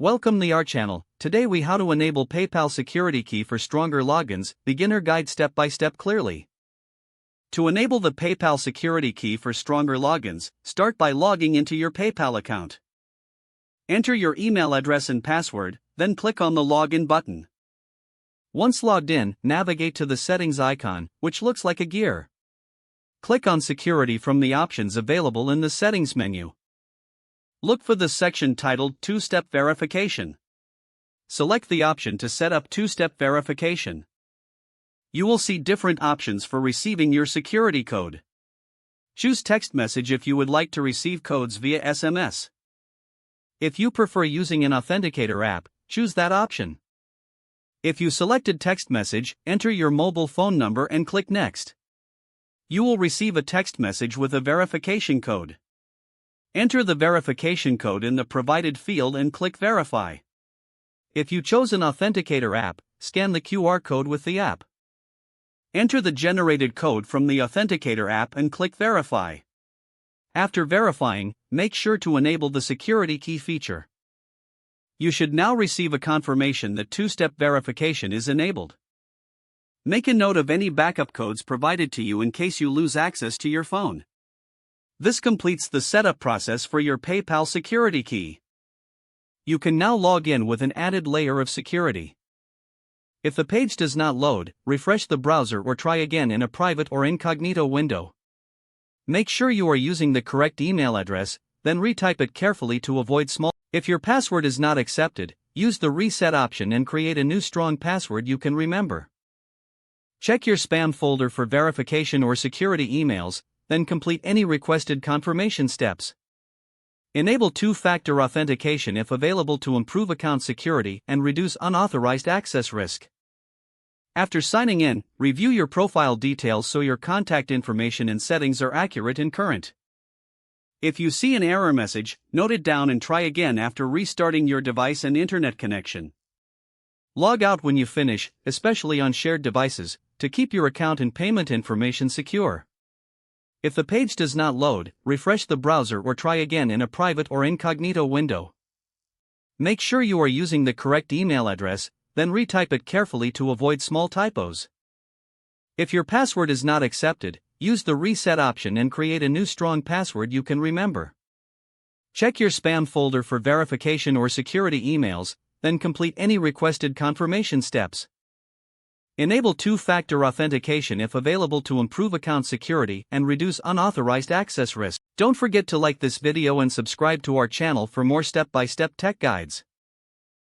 Welcome to our channel. Today we how to enable PayPal security key for stronger logins, beginner guide step by step clearly. To enable the PayPal security key for stronger logins, start by logging into your PayPal account. Enter your email address and password, then click on the login button. Once logged in, navigate to the settings icon, which looks like a gear. Click on security from the options available in the settings menu. Look for the section titled Two-Step Verification. Select the option to set up two-step verification. You will see different options for receiving your security code. Choose text message if you would like to receive codes via SMS. If you prefer using an authenticator app, choose that option. If you selected text message, enter your mobile phone number and click Next. You will receive a text message with a verification code. Enter the verification code in the provided field and click Verify. If you chose an authenticator app, scan the QR code with the app. Enter the generated code from the authenticator app and click Verify. After verifying, make sure to enable the security key feature. You should now receive a confirmation that two-step verification is enabled. Make a note of any backup codes provided to you in case you lose access to your phone. This completes the setup process for your PayPal security key. You can now log in with an added layer of security. If the page does not load, refresh the browser or try again in a private or incognito window. Make sure you are using the correct email address, then retype it carefully to avoid small. If your password is not accepted, use the reset option and create a new strong password you can remember. Check your spam folder for verification or security emails, then complete any requested confirmation steps. Enable two-factor authentication if available to improve account security and reduce unauthorized access risk. After signing in, review your profile details so your contact information and settings are accurate and current. If you see an error message, note it down and try again after restarting your device and internet connection. Log out when you finish, especially on shared devices, to keep your account and payment information secure. If the page does not load, refresh the browser or try again in a private or incognito window. Make sure you are using the correct email address, then retype it carefully to avoid small typos. If your password is not accepted, use the reset option and create a new strong password you can remember. Check your spam folder for verification or security emails, then complete any requested confirmation steps. Enable two-factor authentication if available to improve account security and reduce unauthorized access risk. Don't forget to like this video and subscribe to our channel for more step-by-step tech guides.